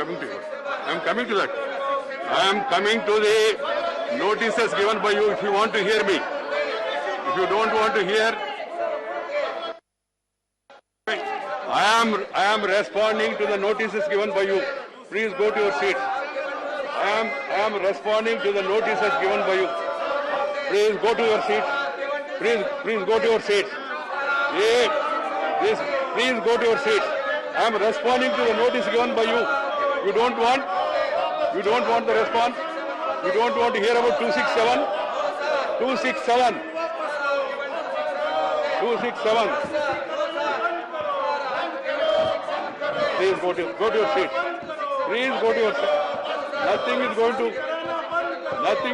coming to you. I am coming to that. I am coming to the notices given by you if you want to hear me. If you don't want to hear, I am responding to the notices given by you. Please go to your seats. I am responding to the notices given by you. Please go to your seats. Please go to your seats. Please go to your seats. I am responding to the notice given by you. You don't want the response. You don't want to hear about 267. 267. 267. Please go to your seats. Please go to your seats. Nothing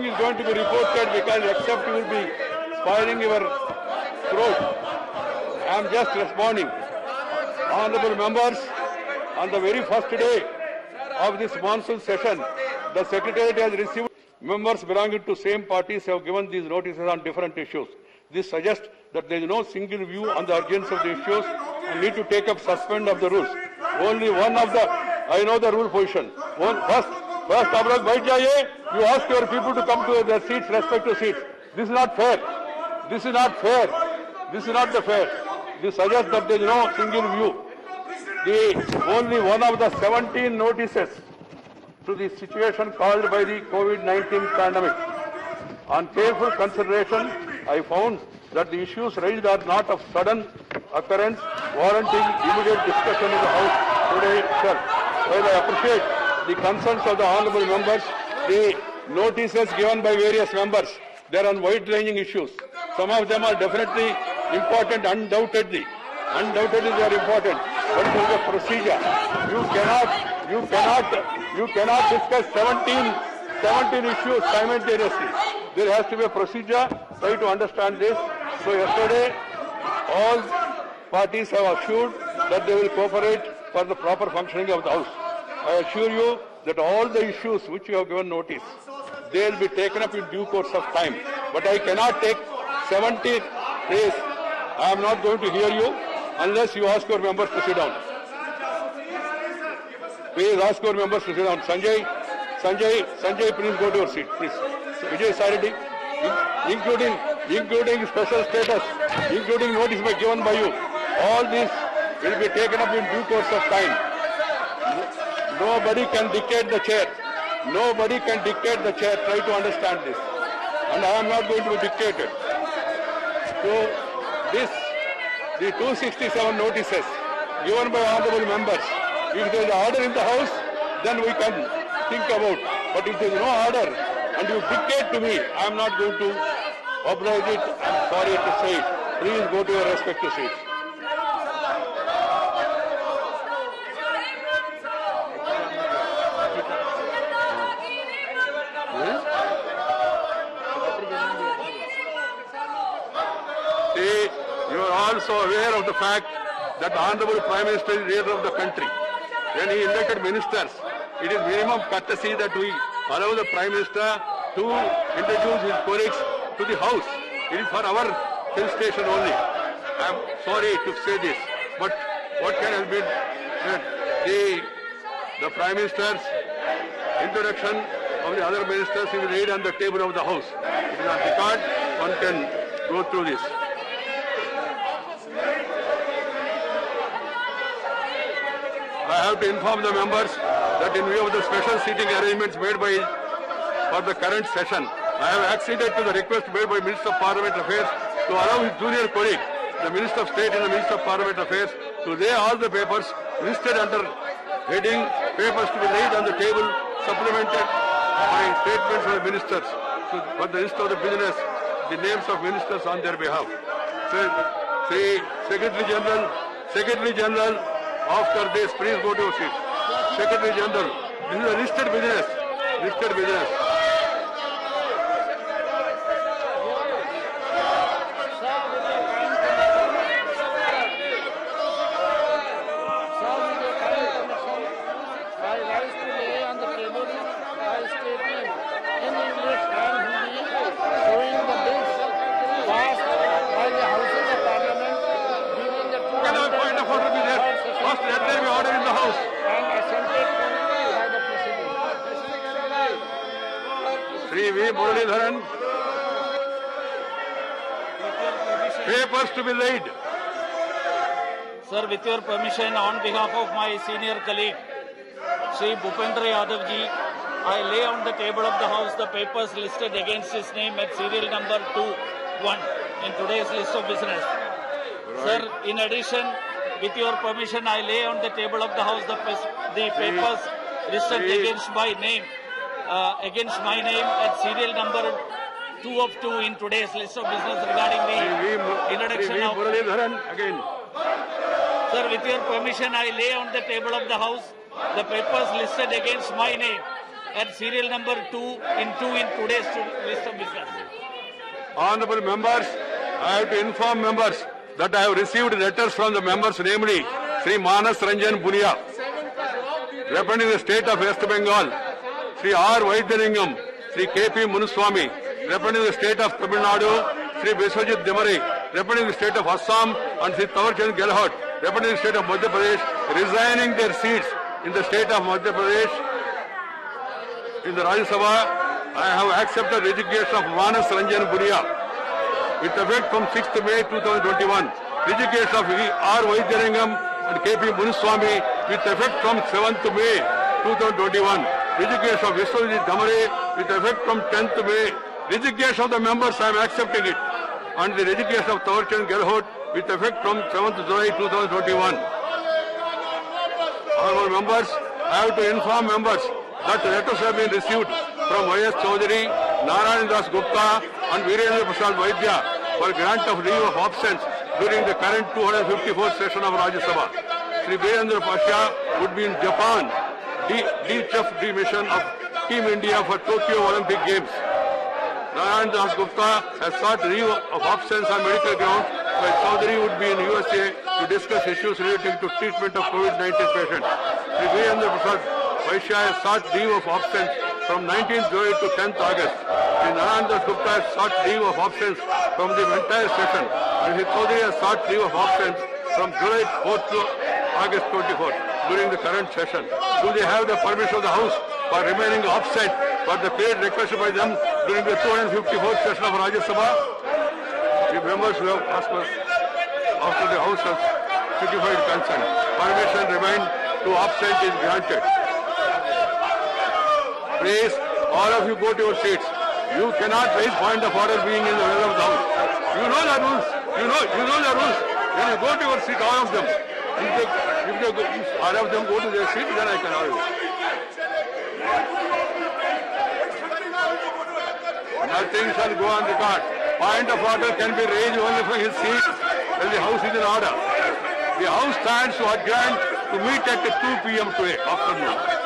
is going to be reported because except you will be spoiling your throat. I am just responding. Honorable members, on the very first day of this monsoon session, the Secretariat has received members belonging to same parties have given these notices on different issues. This suggests that there is no single view on the urgency of the issues and need to take up suspend of the rules. Only one of the, I know the rule position. First, आप लोग बैठ जाइए. You ask your people to come to their seats, respective seats. This is not fair. This is not fair. This is not the fair. This suggests that there is no single view. Only one of the 17 notices to the situation caused by the COVID-19 pandemic. On careful consideration, I found that the issues raised are not of sudden occurrence, warranting immediate discussion in the House today itself. While I appreciate the concerns of the honourable members, the notices given by various members, they are on wide-ranging issues. Some of them are definitely important, undoubtedly. Undoubtedly they are important. But it is a procedure. You cannot discuss 17 issues simultaneously. There has to be a procedure. Try to understand this. So yesterday, all parties have assured that they will cooperate for the proper functioning of the House. I assure you that all the issues which you have given notice, they will be taken up in due course of time. But I cannot take 70 days. I am not going to hear you unless you ask your members to sit down. Please ask your members to sit down. Sanjay, please go to your seat, please. Vijay Sarathy, including special status, including notice given by you, all this will be taken up in due course of time. Nobody can dictate the chair. Nobody can dictate the chair. Try to understand this. And I am not going to be dictated. So the 267 notices given by honorable members, if there is an order in the House, then we can think about. But if there is no order and you dictate to me, I am not going to oblige it. I am sorry to say it. Please go to your respective seats. You are also aware of the fact that the Honorable Prime Minister is the leader of the country. When he elected ministers, it is minimum courtesy that we allow the Prime Minister to introduce his colleagues to the House. It is for our hill station only. I am sorry to say this, but what can have been the Prime Minister's introduction of the other ministers is laid on the table of the House. It is on record. One can go through this. I have to inform the members that in view of the special seating arrangements made for the current session, I have acceded to the request made by Minister of Parliamentary Affairs to allow his junior colleague, the Minister of State and the Minister of Parliamentary Affairs, to lay all the papers listed under heading papers to be laid on the table, supplemented by statements of the ministers for the list of the business, the names of ministers on their behalf. So, Secretary General, after this, please go to your seat. Secretary General, this is a listed business. Listed business. Let there be order in the House. Sri Muralidharan. Papers to be laid. Sir, with your permission, on behalf of my senior colleague, Sri Bhupendra Yadav ji, I lay on the table of the House the papers listed against his name at serial number 21 in today's list of business. Right. Sir, in addition, with your permission, I lay on the table of the House the papers listed against my name at serial number 2 of 2 in today's list of business regarding the introduction of... Muralidharan again. Sir, with your permission, I lay on the table of the House the papers listed against my name at serial number 2 in today's list of business. Honorable members, I have to inform members that I have received letters from the members, namely Sri Manas Ranjan Bunia, representing the state of West Bengal, Sri R. Vaidyaningam, Sri K.P. Munuswamy, representing the state of Tamil Nadu, Sri Biswajit Demare, representing the state of Assam, and Sri Tawarchand Gehlot, representing the state of Madhya Pradesh, resigning their seats in the state of Madhya Pradesh. In the Rajya Sabha, I have accepted resignation of Manas Ranjan Bunia with effect from 6th May 2021. Resignation of R. Vaidyaningam and K.P. Munuswamy with effect from 7th May 2021. Resignation of Biswajit Demare with effect from 10th May. Resignation of the members, I am accepting it. And the resignation of Tawarchand Gehlot with effect from 7th July 2021. Honorable members, I have to inform members that letters have been received from Y.S. Chaudhary, Narayan Das Gupta and Virendra Prasad Vaidya for grant of leave of absence during the current 254th session of Rajya Sabha. Sri Virendra Pasha would be in Japan, chief de mission of Team India for Tokyo Olympic Games. Narayan Das Gupta has sought leave of absence on medical grounds, while Chaudhary would be in USA to discuss issues relating to treatment of COVID-19 patients. Sri Virendra Prasad Vaidya has sought leave of absence from 19th July to 10th August. Sri Narayan Das Gupta has sought leave of absence from the entire session, and Sri Chaudhary has sought leave of absence from July 4th to August 24th during the current session. Do they have the permission of the House for remaining absent for the period requested by them during the 254th session of Rajya Sabha? The members who have asked us after the House has signified consent, permission remain to absent is granted. Please, all of you go to your seats. You cannot raise point of order being in the middle of the House. You know the rules. You know the rules. When you go to your seat, all of them. If all of them go to their seat, then I can argue. Nothing shall go on record. Point of order can be raised only from his seat when the House is in order. The House stands to adjourn to meet at 2 p.m. today afternoon.